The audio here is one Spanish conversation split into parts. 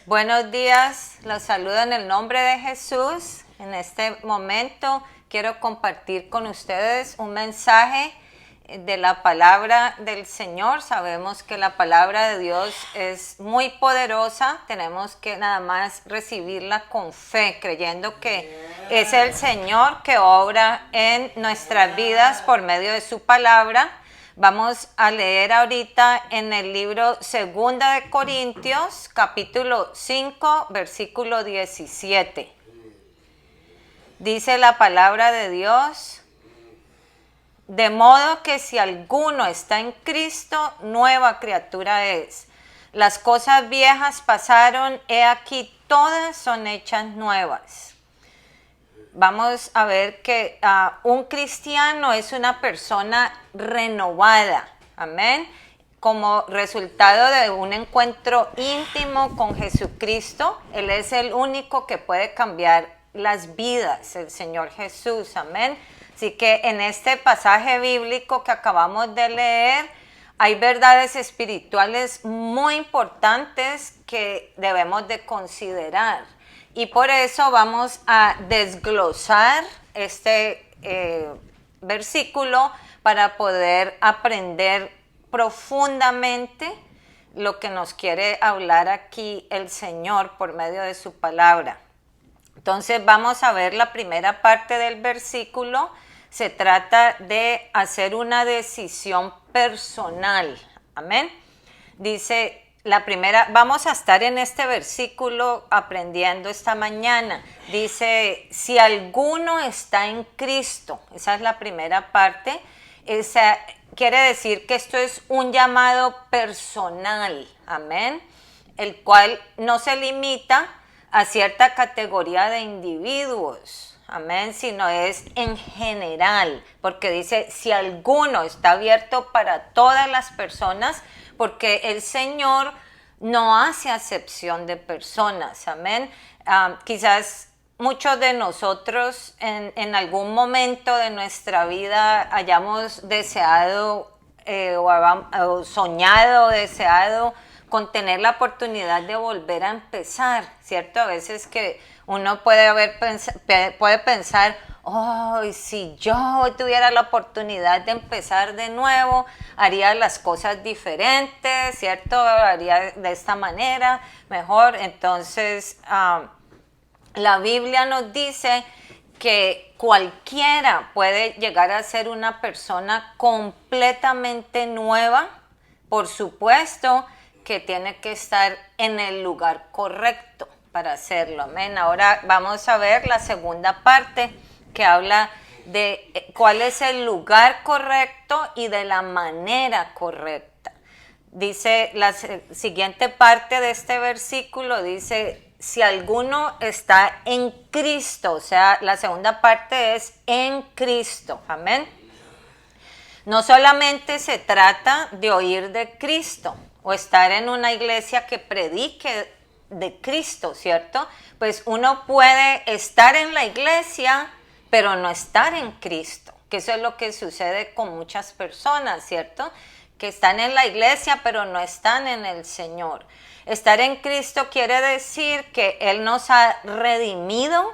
Buenos días, los saludo en el nombre de Jesús. En este momento quiero compartir con ustedes un mensaje de la palabra del Señor. Sabemos que la palabra de Dios es muy poderosa, tenemos que nada más recibirla con fe, creyendo que es el Señor que obra en nuestras vidas por medio de su palabra. Vamos a leer ahorita en el libro 2 de Corintios, capítulo 5, versículo 17. Dice la palabra de Dios: de modo que si alguno está en Cristo, nueva criatura es. Las cosas viejas pasaron, he aquí todas son hechas nuevas. Vamos a ver que un cristiano es una persona renovada, amén, como resultado de un encuentro íntimo con Jesucristo. Él es el único que puede cambiar las vidas, el Señor Jesús, amén. Así que en este pasaje bíblico que acabamos de leer, hay verdades espirituales muy importantes que debemos de considerar. Y por eso vamos a desglosar este versículo para poder aprender profundamente lo que nos quiere hablar aquí el Señor por medio de su palabra. Entonces vamos a ver la primera parte del versículo. Se trata de hacer una decisión personal. Amén. Dice la primera, vamos a estar en este versículo aprendiendo esta mañana. Dice, si alguno está en Cristo, esa es la primera parte. Esa quiere decir que esto es un llamado personal, amén, el cual no se limita a cierta categoría de individuos, amén, sino es en general, porque dice, si alguno está abierto para todas las personas, porque el Señor no hace acepción de personas, amén. Quizás muchos de nosotros en algún momento de nuestra vida hayamos deseado o soñado, deseado con tener la oportunidad de volver a empezar, ¿cierto? A veces que uno puede pensar, oh, si yo tuviera la oportunidad de empezar de nuevo, haría las cosas diferentes, ¿cierto? Haría de esta manera mejor. Entonces, la Biblia nos dice que cualquiera puede llegar a ser una persona completamente nueva, por supuesto que tiene que estar en el lugar correcto para hacerlo, amén. Ahora vamos a ver la segunda parte que habla de cuál es el lugar correcto y de la manera correcta. Dice la siguiente parte de este versículo, dice, si alguno está en Cristo, o sea, la segunda parte es en Cristo, amén. No solamente se trata de oír de Cristo o estar en una iglesia que predique de Cristo, ¿cierto? Pues uno puede estar en la iglesia, pero no estar en Cristo, que eso es lo que sucede con muchas personas, ¿cierto? Que están en la iglesia, pero no están en el Señor. Estar en Cristo quiere decir que Él nos ha redimido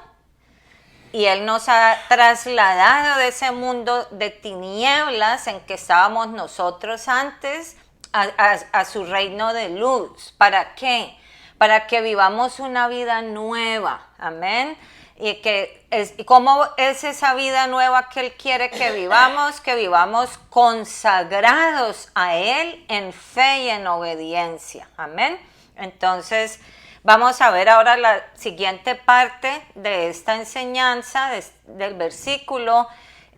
y Él nos ha trasladado de ese mundo de tinieblas en que estábamos nosotros antes a su reino de luz. ¿Para qué? Para que vivamos una vida nueva, amén. ¿Y cómo es esa vida nueva que Él quiere que vivamos? Que vivamos consagrados a Él en fe y en obediencia, amén. Entonces vamos a ver ahora la siguiente parte de esta enseñanza del versículo.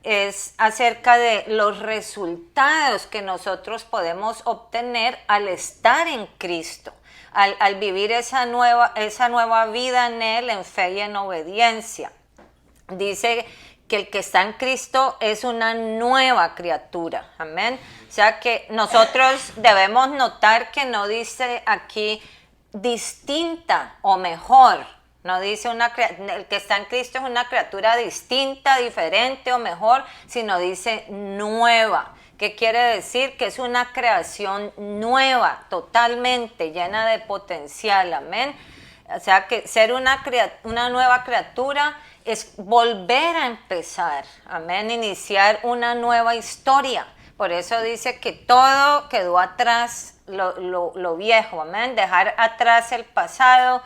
Es acerca de los resultados que nosotros podemos obtener al estar en Cristo, al vivir esa nueva vida en Él, en fe y en obediencia. Dice que el que está en Cristo es una nueva criatura, amén. O sea que nosotros debemos notar que no dice aquí distinta o mejor. No dice el que está en Cristo es una criatura distinta, diferente o mejor, sino dice nueva. ¿Qué quiere decir? Que es una creación nueva, totalmente llena de potencial, amén. O sea que ser una nueva criatura es volver a empezar, amén, iniciar una nueva historia. Por eso dice que todo quedó atrás, lo viejo, amén, dejar atrás el pasado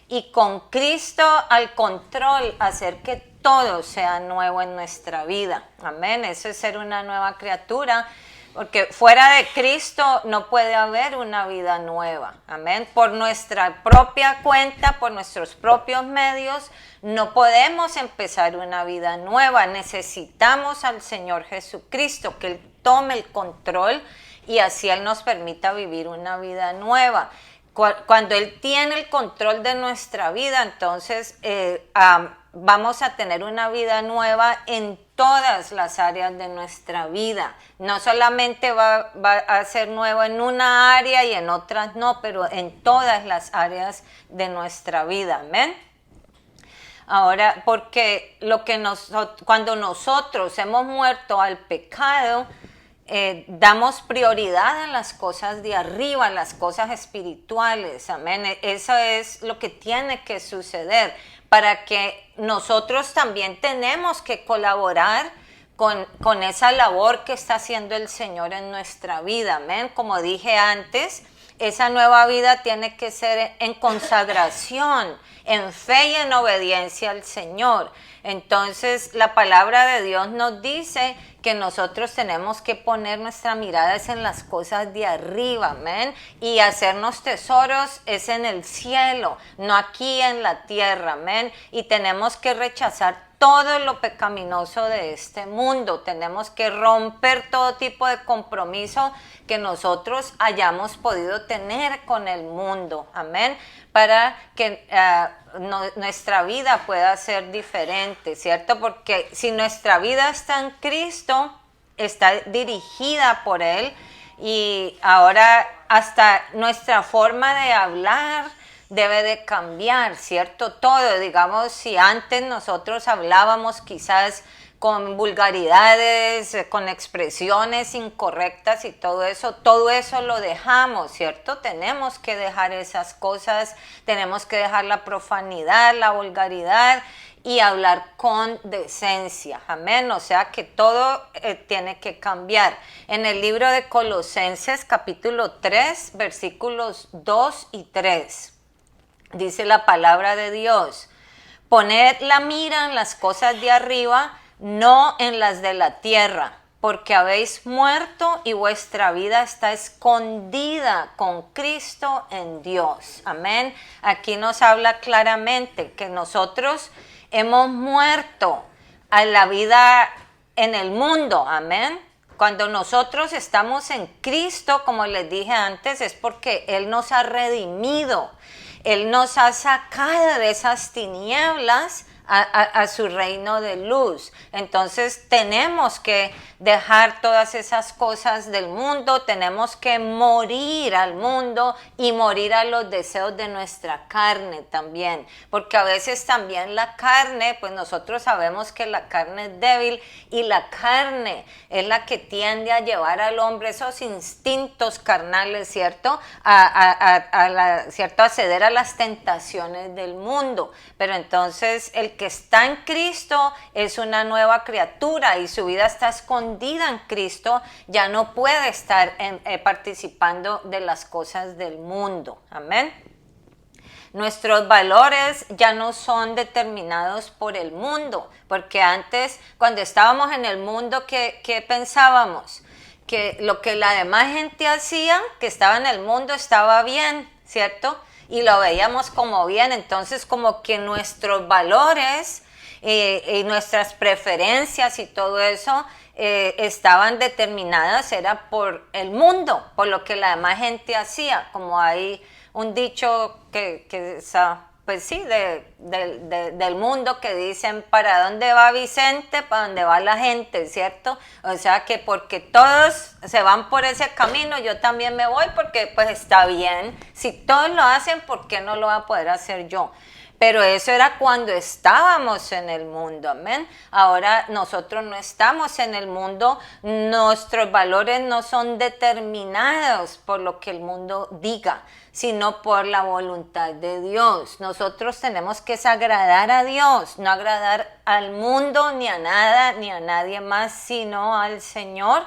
y con Cristo al control hacer que todo sea nuevo en nuestra vida, amén. Eso es ser una nueva criatura, porque fuera de Cristo no puede haber una vida nueva, amén. Por nuestra propia cuenta, por nuestros propios medios, no podemos empezar una vida nueva. Necesitamos al Señor Jesucristo, que Él tome el control y así Él nos permita vivir una vida nueva. Cuando Él tiene el control de nuestra vida, entonces vamos a tener una vida nueva en todas las áreas de nuestra vida. No solamente va a ser nuevo en una área y en otras no, pero en todas las áreas de nuestra vida. Amén. Ahora, porque cuando nosotros hemos muerto al pecado, damos prioridad a las cosas de arriba, a las cosas espirituales, amén. Eso es lo que tiene que suceder, para que nosotros también tenemos que colaborar con esa labor que está haciendo el Señor en nuestra vida, amén. Como dije antes, esa nueva vida tiene que ser en consagración, en fe y en obediencia al Señor. Entonces, la palabra de Dios nos dice que nosotros tenemos que poner nuestra mirada en las cosas de arriba, amén, y hacernos tesoros es en el cielo, no aquí en la tierra, amén, y tenemos que rechazar todo lo pecaminoso de este mundo. Tenemos que romper todo tipo de compromiso que nosotros hayamos podido tener con el mundo, amén, para que nuestra vida pueda ser diferente, ¿cierto? Porque si nuestra vida está en Cristo, está dirigida por Él, y ahora hasta nuestra forma de hablar debe de cambiar, ¿cierto? Todo, digamos, si antes nosotros hablábamos quizás con vulgaridades, con expresiones incorrectas y todo eso lo dejamos, ¿cierto? Tenemos que dejar esas cosas, tenemos que dejar la profanidad, la vulgaridad y hablar con decencia, amén. O sea que todo tiene que cambiar. En el libro de Colosenses capítulo 3, versículos 2 y 3, dice la palabra de Dios: poned la mira en las cosas de arriba, no en las de la tierra, porque habéis muerto y vuestra vida está escondida con Cristo en Dios. Amén. Aquí nos habla claramente que nosotros hemos muerto a la vida en el mundo. Amén. Cuando nosotros estamos en Cristo, como les dije antes, es porque Él nos ha redimido. Él nos ha sacado de esas tinieblas a su reino de luz. Entonces tenemos que dejar todas esas cosas del mundo, tenemos que morir al mundo y morir a los deseos de nuestra carne también, porque a veces también la carne, pues nosotros sabemos que la carne es débil y la carne es la que tiende a llevar al hombre esos instintos carnales, ¿cierto? ¿Cierto? A ceder a las tentaciones del mundo. Pero entonces el que está en Cristo es una nueva criatura y su vida está escondida en Cristo, ya no puede estar participando de las cosas del mundo. Amén. Nuestros valores ya no son determinados por el mundo, porque antes, cuando estábamos en el mundo, ¿qué pensábamos? Que lo que la demás gente hacía, que estaba en el mundo, estaba bien, ¿cierto? Y lo veíamos como bien. Entonces como que nuestros valores y nuestras preferencias y todo eso estaban determinadas, era por el mundo, por lo que la demás gente hacía. Como hay un dicho pues sí, del mundo, que dicen: ¿para dónde va Vicente? Para dónde va la gente, ¿cierto? O sea que porque todos se van por ese camino, yo también me voy, porque pues está bien. Si todos lo hacen, ¿por qué no lo va a poder hacer yo? Pero eso era cuando estábamos en el mundo, amén. Ahora nosotros no estamos en el mundo, nuestros valores no son determinados por lo que el mundo diga, sino por la voluntad de Dios. Nosotros tenemos que agradar a Dios, no agradar al mundo, ni a nada, ni a nadie más, sino al Señor.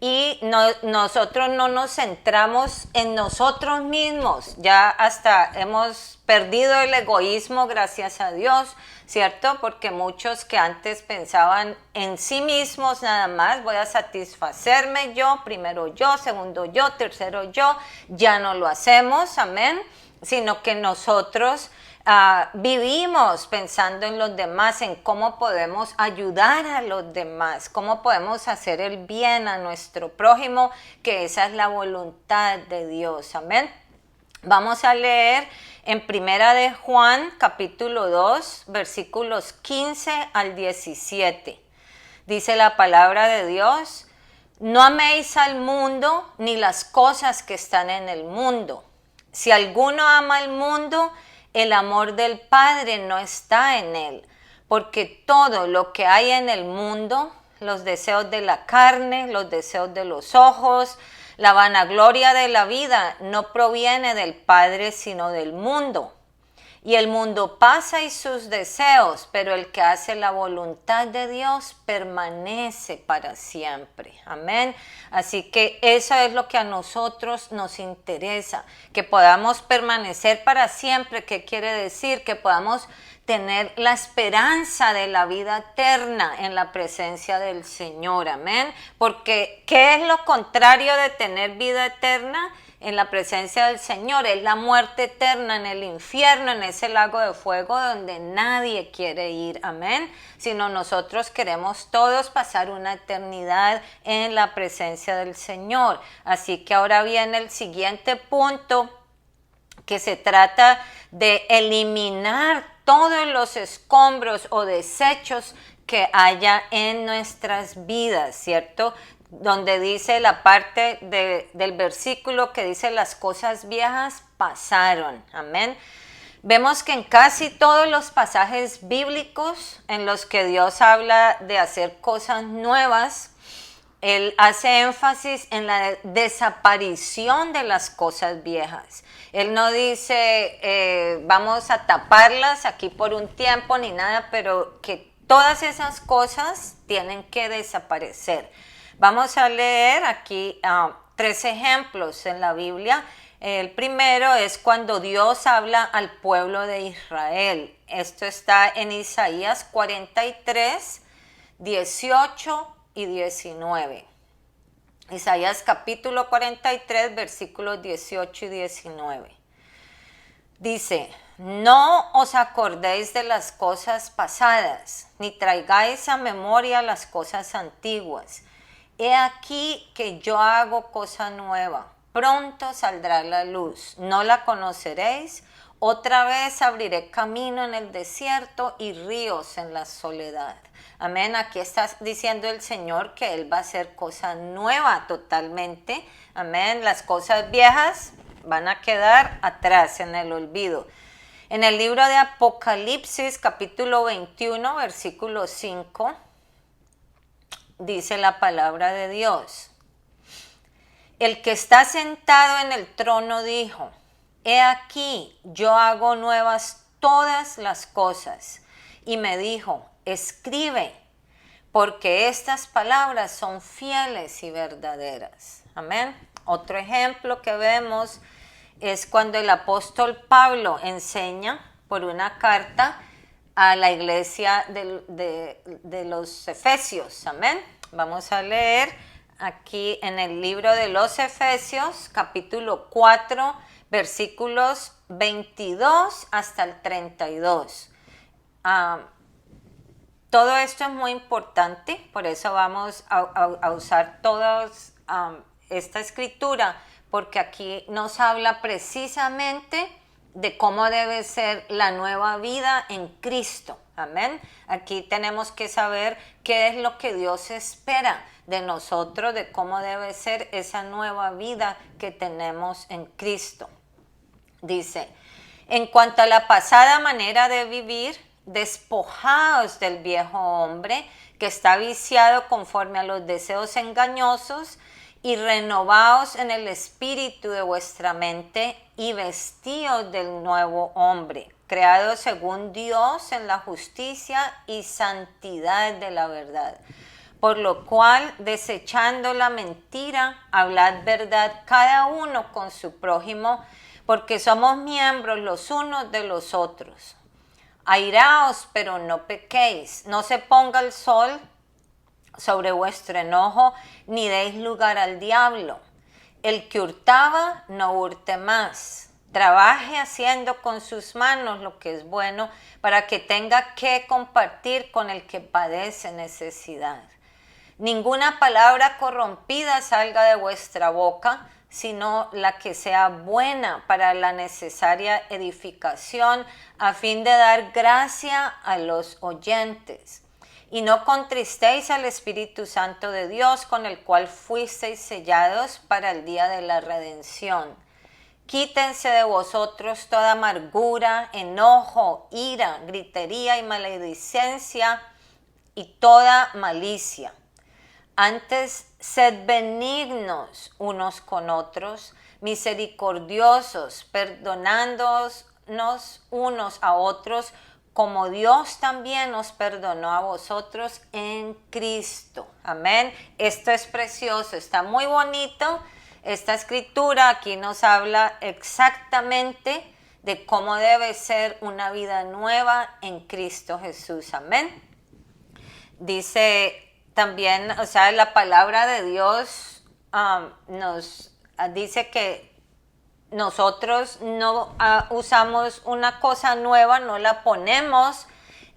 Y nosotros no nos centramos en nosotros mismos, ya hasta hemos perdido el egoísmo, gracias a Dios, ¿cierto? Porque muchos que antes pensaban en sí mismos nada más, voy a satisfacerme yo, primero yo, segundo yo, tercero yo, ya no lo hacemos, amén, sino que nosotros vivimos pensando en los demás, en cómo podemos ayudar a los demás, cómo podemos hacer el bien a nuestro prójimo, que esa es la voluntad de Dios, amén. Vamos a leer en Primera de Juan, capítulo 2, versículos 15 al 17. Dice la palabra de Dios: no améis al mundo ni las cosas que están en el mundo. Si alguno ama al mundo, el amor del Padre no está en él, porque todo lo que hay en el mundo, los deseos de la carne, los deseos de los ojos, la vanagloria de la vida, no proviene del Padre, sino del mundo. Y el mundo pasa y sus deseos, pero el que hace la voluntad de Dios permanece para siempre. Amén. Así que eso es lo que a nosotros nos interesa, que podamos permanecer para siempre. ¿Qué quiere decir? Que podamos tener la esperanza de la vida eterna en la presencia del Señor. Amén. Porque ¿qué es lo contrario de tener vida eterna? En la presencia del Señor, es la muerte eterna en el infierno, en ese lago de fuego donde nadie quiere ir, amén, sino nosotros queremos todos pasar una eternidad en la presencia del Señor. Así que ahora viene el siguiente punto, que se trata de eliminar todos los escombros o desechos que haya en nuestras vidas, ¿cierto? Donde dice la parte del versículo que dice las cosas viejas pasaron, amén. Vemos que en casi todos los pasajes bíblicos en los que Dios habla de hacer cosas nuevas, Él hace énfasis en la desaparición de las cosas viejas. Él no dice vamos a taparlas aquí por un tiempo ni nada, pero que todas esas cosas tienen que desaparecer. Vamos a leer aquí 3 ejemplos en la Biblia. El primero es cuando Dios habla al pueblo de Israel. Esto está en Isaías 43, 18 y 19. Isaías capítulo 43, versículos 18 y 19. Dice: no os acordéis de las cosas pasadas, ni traigáis a memoria las cosas antiguas. He aquí que yo hago cosa nueva, pronto saldrá la luz, no la conoceréis, otra vez abriré camino en el desierto y ríos en la soledad. Amén, aquí está diciendo el Señor que Él va a hacer cosa nueva totalmente. Amén, las cosas viejas van a quedar atrás en el olvido. En el libro de Apocalipsis, capítulo 21, versículo 5, dice la palabra de Dios: el que está sentado en el trono dijo: he aquí, yo hago nuevas todas las cosas. Y me dijo: escribe, porque estas palabras son fieles y verdaderas. Amén. Otro ejemplo que vemos es cuando el apóstol Pablo enseña por una carta a la iglesia de los Efesios, amén. Vamos a leer aquí en el libro de los Efesios, capítulo 4, versículos 22 hasta el 32. Todo esto es muy importante, por eso vamos a usar toda esta escritura, porque aquí nos habla precisamente de cómo debe ser la nueva vida en Cristo. Amén. Aquí tenemos que saber qué es lo que Dios espera de nosotros, de cómo debe ser esa nueva vida que tenemos en Cristo. Dice: En cuanto a la pasada manera de vivir, despojaos del viejo hombre que está viciado conforme a los deseos engañosos y renovaos en el espíritu de vuestra mente y vestíos del nuevo hombre, creado según Dios en la justicia y santidad de la verdad. Por lo cual, desechando la mentira, hablad verdad cada uno con su prójimo, porque somos miembros los unos de los otros. Airaos, pero no pequéis, no se ponga el sol sobre vuestro enojo, ni deis lugar al diablo. El que hurtaba, no hurte más. Trabaje haciendo con sus manos lo que es bueno, para que tenga que compartir con el que padece necesidad. Ninguna palabra corrompida salga de vuestra boca, sino la que sea buena para la necesaria edificación, a fin de dar gracia a los oyentes. Y no contristéis al Espíritu Santo de Dios, con el cual fuisteis sellados para el día de la redención. Quítense de vosotros toda amargura, enojo, ira, gritería y maledicencia y toda malicia. Antes, sed benignos unos con otros, misericordiosos, perdonándonos unos a otros, como Dios también os perdonó a vosotros en Cristo. Amén. Esto es precioso, está muy bonito. Esta escritura aquí nos habla exactamente de cómo debe ser una vida nueva en Cristo Jesús. Amén. Dice también, o sea, la palabra de Dios nos dice que nosotros no usamos una cosa nueva, no la ponemos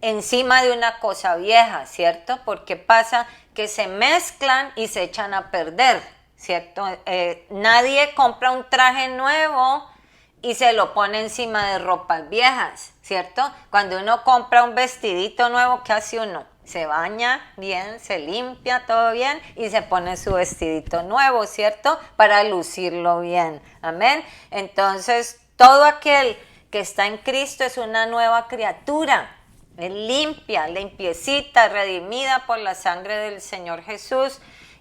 encima de una cosa vieja, ¿cierto? Porque pasa que se mezclan y se echan a perder, ¿cierto? Nadie compra un traje nuevo y se lo pone encima de ropas viejas, ¿cierto? Cuando uno compra un vestidito nuevo, ¿qué hace uno? Se baña bien, se limpia todo bien y se pone su vestidito nuevo, ¿cierto? Para lucirlo bien. Amén. Entonces, todo aquel que está en Cristo es una nueva criatura. Es limpia, limpiecita, redimida por la sangre del Señor Jesús.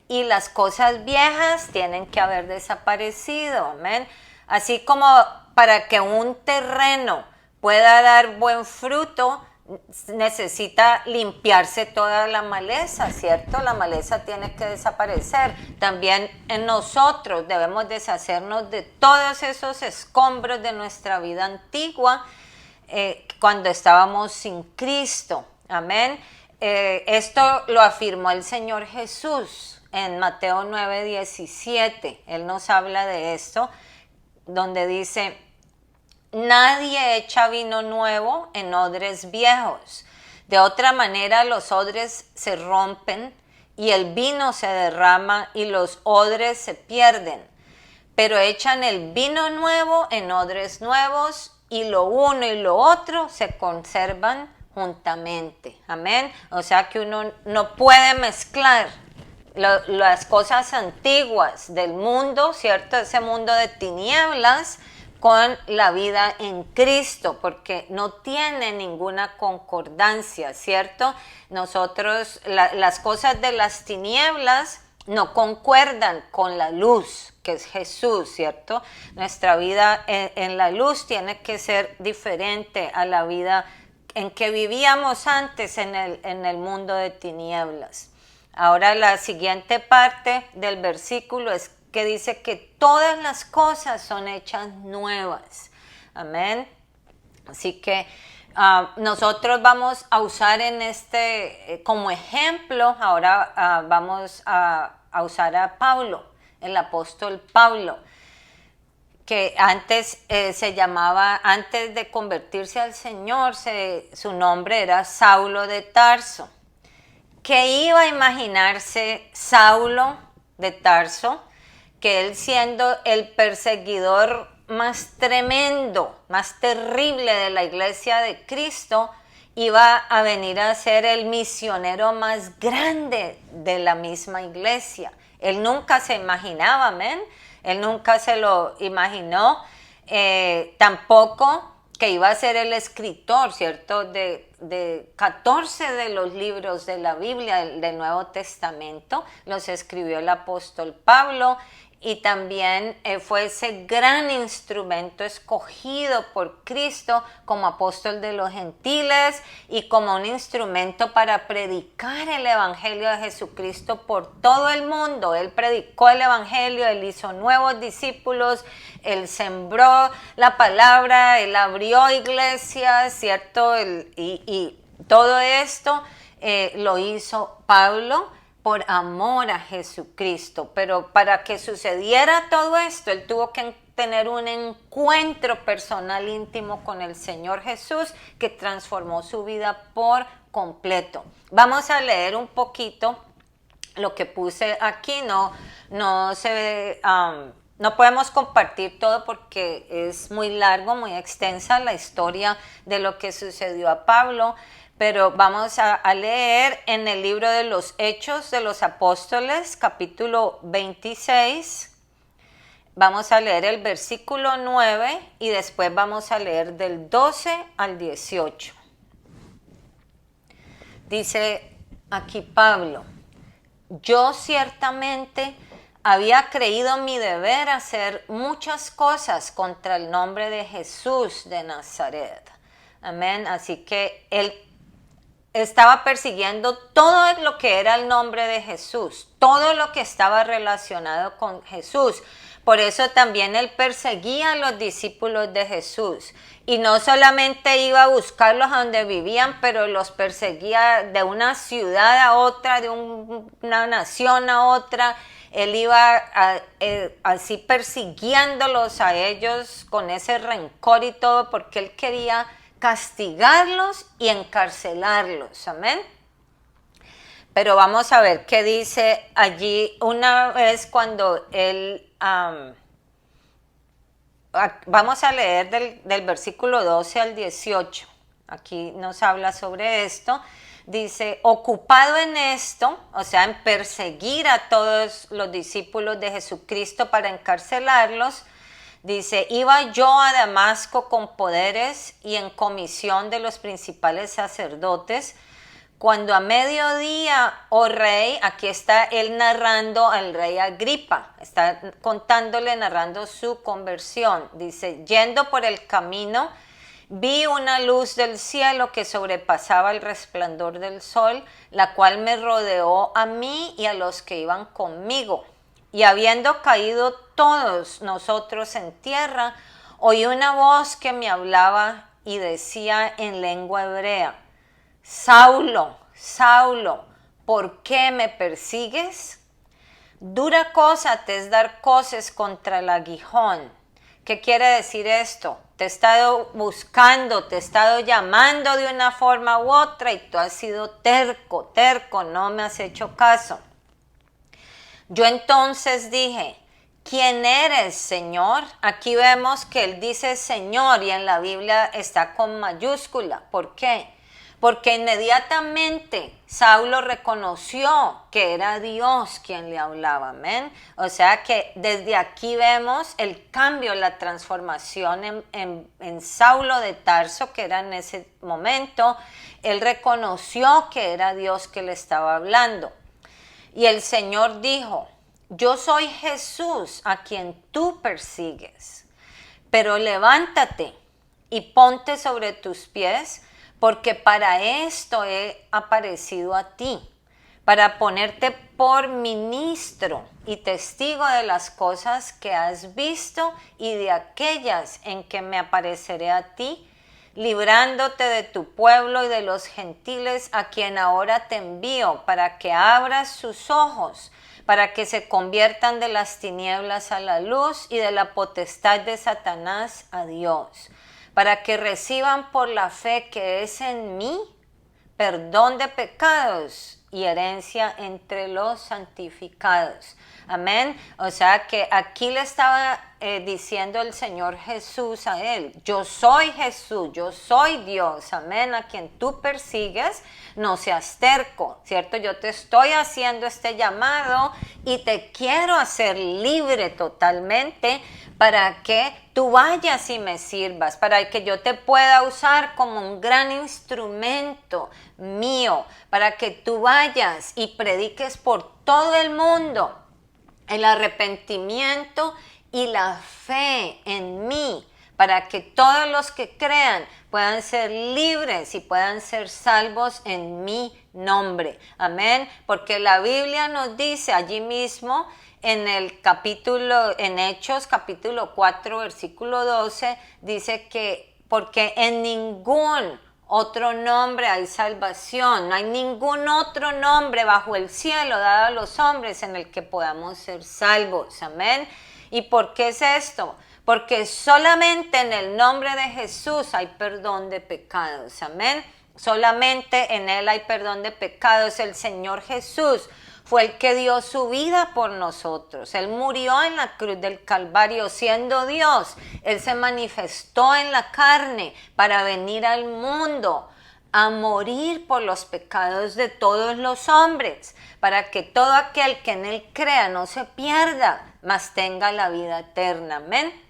Y las cosas viejas tienen que haber desaparecido. Amén. Así como para que un terreno pueda dar buen fruto, necesita limpiarse toda la maleza, ¿cierto? La maleza tiene que desaparecer. También en nosotros debemos deshacernos de todos esos escombros de nuestra vida antigua cuando estábamos sin Cristo. Amén. Esto lo afirmó el Señor Jesús en Mateo 9:17. Él nos habla de esto, donde dice: nadie echa vino nuevo en odres viejos. De otra manera, los odres se rompen y el vino se derrama y los odres se pierden. Pero echan el vino nuevo en odres nuevos y lo uno y lo otro se conservan juntamente. Amén. O sea que uno no puede mezclar las cosas antiguas del mundo, ¿cierto? Ese mundo de tinieblas, con la vida en Cristo, porque no tiene ninguna concordancia, ¿cierto? Nosotros, las cosas de las tinieblas no concuerdan con la luz, que es Jesús, ¿cierto? Nuestra vida en la luz tiene que ser diferente a la vida en que vivíamos antes en el mundo de tinieblas. Ahora la siguiente parte del versículo es que dice que todas las cosas son hechas nuevas. Amén. Así que nosotros vamos a usar en como ejemplo, ahora vamos a usar a Pablo, el apóstol Pablo, que antes se llamaba, antes de convertirse al Señor, su nombre era Saulo de Tarso. ¿Qué iba a imaginarse Saulo de Tarso? Que él, siendo el perseguidor más tremendo, más terrible de la iglesia de Cristo, iba a venir a ser el misionero más grande de la misma iglesia. Él nunca se imaginaba, amén. Él nunca se lo imaginó. Tampoco que iba a ser el escritor, ¿cierto?, de 14 de los libros de la Biblia, del Nuevo Testamento. Los escribió el apóstol Pablo, y también fue ese gran instrumento escogido por Cristo como apóstol de los gentiles y como un instrumento para predicar el evangelio de Jesucristo por todo el mundo. Él predicó el evangelio, él hizo nuevos discípulos, él sembró la palabra, él abrió iglesias, ¿cierto? Y todo esto lo hizo Pablo por amor a Jesucristo. Pero para que sucediera todo esto, él tuvo que tener un encuentro personal íntimo con el Señor Jesús, que transformó su vida por completo. Vamos a leer un poquito lo que puse aquí. No podemos compartir todo porque es muy largo, muy extensa la historia de lo que sucedió a Pablo. Pero vamos a leer en el libro de los Hechos de los Apóstoles, capítulo 26. Vamos a leer el versículo 9 y después vamos a leer del 12 al 18. Dice aquí Pablo: yo ciertamente había creído mi deber hacer muchas cosas contra el nombre de Jesús de Nazaret. Amén. Así que él estaba persiguiendo todo lo que era el nombre de Jesús, todo lo que estaba relacionado con Jesús. Por eso también él perseguía a los discípulos de Jesús. Y no solamente iba a buscarlos a donde vivían, pero los perseguía de una ciudad a otra, de una nación a otra. Él iba así persiguiéndolos a ellos con ese rencor y todo, porque él quería castigarlos y encarcelarlos. Amén. Pero vamos a ver qué dice allí una vez cuando él... vamos a leer del versículo 12 al 18. Aquí nos habla sobre esto. Dice: ocupado en esto, o sea, en perseguir a todos los discípulos de Jesucristo para encarcelarlos, dice: iba yo a Damasco con poderes y en comisión de los principales sacerdotes, cuando a mediodía, oh rey, aquí está él narrando al rey Agripa, está narrando su conversión. Dice: yendo por el camino, vi una luz del cielo que sobrepasaba el resplandor del sol, la cual me rodeó a mí y a los que iban conmigo. Y habiendo caído todos nosotros en tierra, oí una voz que me hablaba y decía en lengua hebrea: Saulo, Saulo, ¿por qué me persigues? Dura cosa te es dar coces contra el aguijón. ¿Qué quiere decir esto? Te he estado buscando, te he estado llamando de una forma u otra y tú has sido terco, no me has hecho caso. Yo entonces dije: ¿quién eres, Señor? Aquí vemos que él dice Señor y en la Biblia está con mayúscula. ¿Por qué? Porque inmediatamente Saulo reconoció que era Dios quien le hablaba. Amén. O sea que desde aquí vemos el cambio, la transformación en Saulo de Tarso, que era en ese momento. Él reconoció que era Dios que le estaba hablando. Y el Señor dijo: yo soy Jesús a quien tú persigues, pero levántate y ponte sobre tus pies, porque para esto he aparecido a ti, para ponerte por ministro y testigo de las cosas que has visto y de aquellas en que me apareceré a ti, librándote de tu pueblo y de los gentiles a quien ahora te envío, para que abras sus ojos, para que se conviertan de las tinieblas a la luz y de la potestad de Satanás a Dios, para que reciban por la fe que es en mí perdón de pecados y herencia entre los santificados. Amén. O sea que aquí le estaba diciendo el Señor Jesús a él: yo soy Jesús, yo soy Dios, amén, a quien tú persigues, no seas terco, ¿cierto? Yo te estoy haciendo este llamado y te quiero hacer libre totalmente para que tú vayas y me sirvas, para que yo te pueda usar como un gran instrumento mío, para que tú vayas y prediques por todo el mundo el arrepentimiento y la fe en mí, para que todos los que crean puedan ser libres y puedan ser salvos en mi nombre. Amén. Porque la Biblia nos dice allí mismo en el capítulo, en Hechos capítulo 4, versículo 12, dice que porque en ningún otro nombre hay salvación, no hay ningún otro nombre bajo el cielo dado a los hombres en el que podamos ser salvos. Amén. ¿Y por qué es esto? Porque solamente en el nombre de Jesús hay perdón de pecados. Amén. Solamente en Él hay perdón de pecados. El Señor Jesús fue el que dio su vida por nosotros. Él murió en la cruz del Calvario siendo Dios. Él se manifestó en la carne para venir al mundo a morir por los pecados de todos los hombres, para que todo aquel que en Él crea no se pierda, mas tenga la vida eterna. Amén.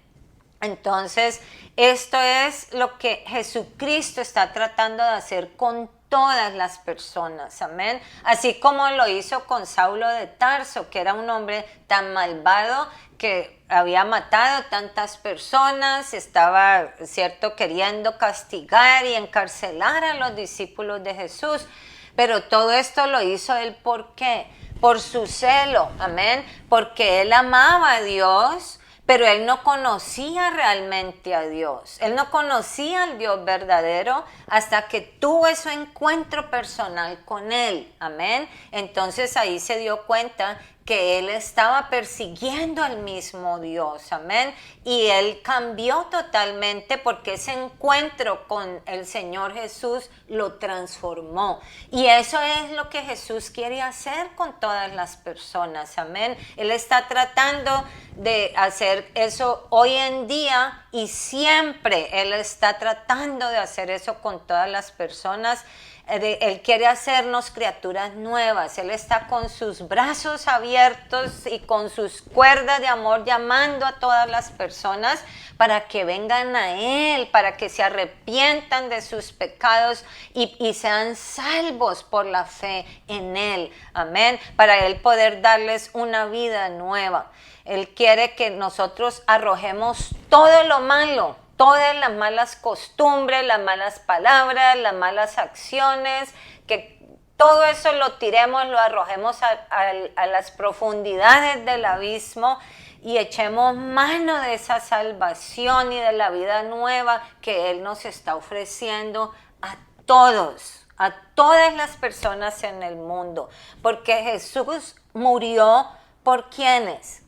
Entonces, esto es lo que Jesucristo está tratando de hacer con todas las personas, amén. Así como lo hizo con Saulo de Tarso, que era un hombre tan malvado que había matado tantas personas, estaba, cierto, queriendo castigar y encarcelar a los discípulos de Jesús. Pero todo esto lo hizo él, ¿por qué? Por su celo, amén, porque él amaba a Dios, pero él no conocía realmente a Dios. Él no conocía al Dios verdadero hasta que tuvo ese encuentro personal con Él. Amén. Entonces ahí se dio cuenta que él estaba persiguiendo al mismo Dios. Amén. Y él cambió totalmente porque ese encuentro con el Señor Jesús lo transformó. Y eso es lo que Jesús quiere hacer con todas las personas. Amén. Él está tratando de hacer eso hoy en día y siempre Él está tratando de hacer eso con todas las personas. Él quiere hacernos criaturas nuevas. Él está con sus brazos abiertos y con sus cuerdas de amor llamando a todas las personas para que vengan a Él, para que se arrepientan de sus pecados y sean salvos por la fe en Él. Amén. Para Él poder darles una vida nueva. Él quiere que nosotros arrojemos todo lo malo, todas las malas costumbres, las malas palabras, las malas acciones, que todo eso lo tiremos, lo arrojemos a las profundidades del abismo y echemos mano de esa salvación y de la vida nueva que Él nos está ofreciendo a todas las personas en el mundo. Porque Jesús murió ¿por quiénes?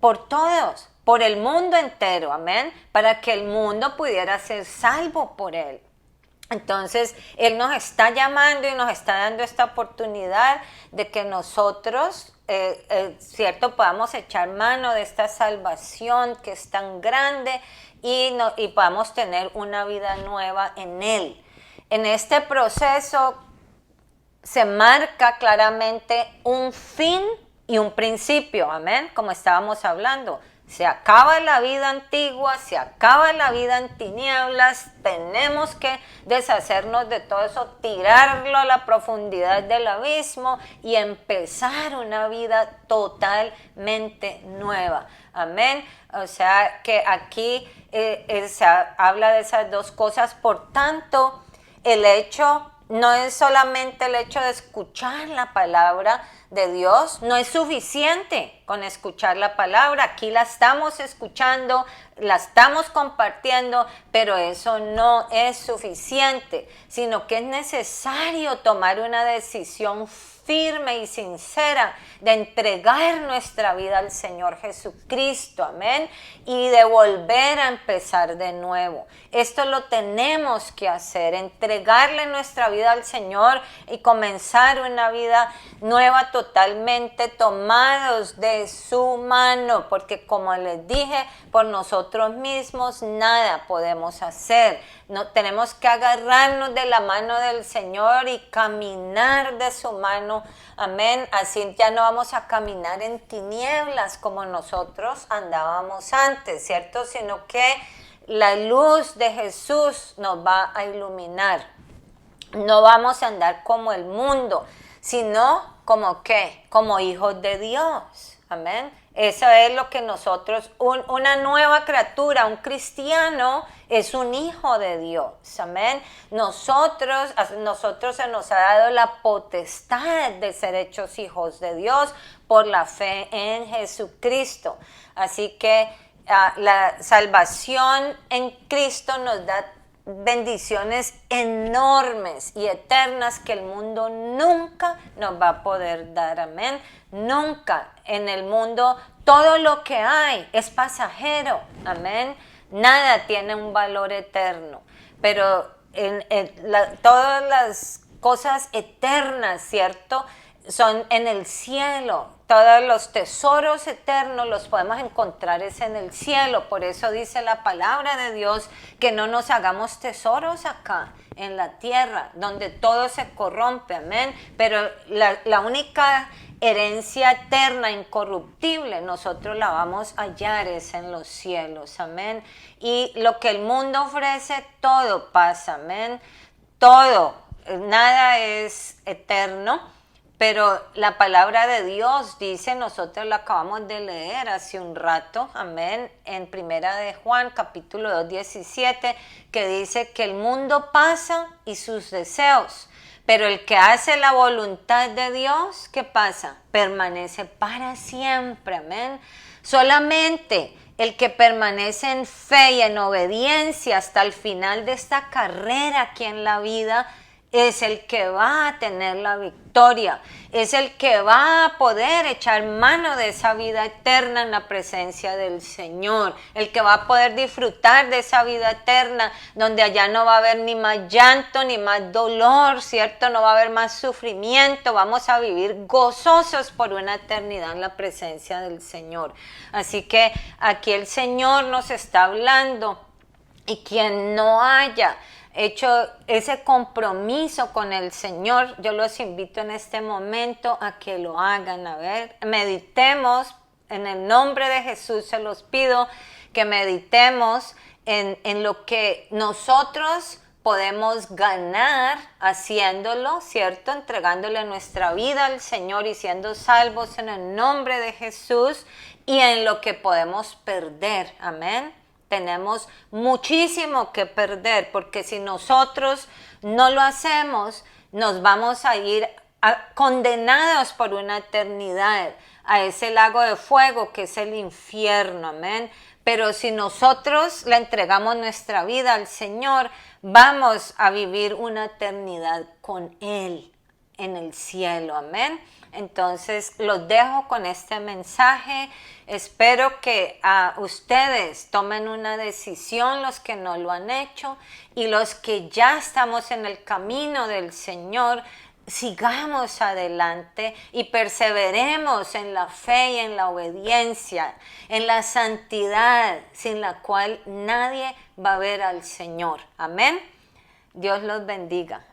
Por todos. Por el mundo entero, amén, para que el mundo pudiera ser salvo por Él. Entonces, Él nos está llamando y nos está dando esta oportunidad de que nosotros, cierto, podamos echar mano de esta salvación que es tan grande y podamos tener una vida nueva en Él. En este proceso se marca claramente un fin y un principio, amén, como estábamos hablando. Se acaba la vida antigua, se acaba la vida en tinieblas, tenemos que deshacernos de todo eso, tirarlo a la profundidad del abismo y empezar una vida totalmente nueva. Amén. O sea que aquí se habla de esas dos cosas. Por tanto, el hecho no es solamente el hecho de escuchar la palabra de Dios, no es suficiente con escuchar la palabra. Aquí la estamos escuchando, la estamos compartiendo, pero eso no es suficiente, sino que es necesario tomar una decisión firme y sincera de entregar nuestra vida al Señor Jesucristo, amén, y de volver a empezar de nuevo. Esto lo tenemos que hacer, entregarle nuestra vida al Señor y comenzar una vida nueva totalmente totalmente tomados de su mano, porque como les dije, por nosotros mismos nada podemos hacer. No, tenemos que agarrarnos de la mano del Señor y caminar de su mano. Amén. Así ya no vamos a caminar en tinieblas como nosotros andábamos antes, ¿cierto? Sino que la luz de Jesús nos va a iluminar. No vamos a andar como el mundo, sino como ¿qué? Como hijos de Dios. Amén. Eso es lo que nosotros, una nueva criatura, un cristiano es un hijo de Dios. Amén. Nosotros se nos ha dado la potestad de ser hechos hijos de Dios por la fe en Jesucristo. Así que la salvación en Cristo nos da bendiciones enormes y eternas que el mundo nunca nos va a poder dar. Amén. Nunca en el mundo todo lo que hay es pasajero. Amén. Nada tiene un valor eterno, pero todas las cosas eternas, ¿cierto?, son en el cielo. Todos los tesoros eternos los podemos encontrar es en el cielo. Por eso dice la palabra de Dios que no nos hagamos tesoros acá en la tierra, donde todo se corrompe. Amén. Pero la única herencia eterna, incorruptible, nosotros la vamos a hallar es en los cielos. Amén. Y lo que el mundo ofrece, todo pasa. Amén. Todo, nada es eterno. Pero la palabra de Dios dice, nosotros la acabamos de leer hace un rato, amén, en Primera de Juan, capítulo 2, 17, que dice que el mundo pasa y sus deseos, pero el que hace la voluntad de Dios, ¿qué pasa? Permanece para siempre, amén. Solamente el que permanece en fe y en obediencia hasta el final de esta carrera aquí en la vida, es el que va a tener la victoria, es el que va a poder echar mano de esa vida eterna en la presencia del Señor, el que va a poder disfrutar de esa vida eterna, donde allá no va a haber ni más llanto, ni más dolor, ¿cierto? No va a haber más sufrimiento, vamos a vivir gozosos por una eternidad en la presencia del Señor. Así que aquí el Señor nos está hablando, y quien no haya hecho ese compromiso con el Señor, yo los invito en este momento a que lo hagan. A ver, meditemos en el nombre de Jesús, se los pido que meditemos en lo que nosotros podemos ganar haciéndolo, ¿cierto? Entregándole nuestra vida al Señor y siendo salvos en el nombre de Jesús, y en lo que podemos perder. Amén. Tenemos muchísimo que perder, porque si nosotros no lo hacemos, nos vamos a ir condenados por una eternidad a ese lago de fuego que es el infierno. Amén. Pero si nosotros le entregamos nuestra vida al Señor, vamos a vivir una eternidad con Él en el cielo. Amén. Entonces los dejo con este mensaje. Espero que ustedes tomen una decisión, los que no lo han hecho, y los que ya estamos en el camino del Señor, sigamos adelante y perseveremos en la fe y en la obediencia, en la santidad, sin la cual nadie va a ver al Señor. Amén. Dios los bendiga.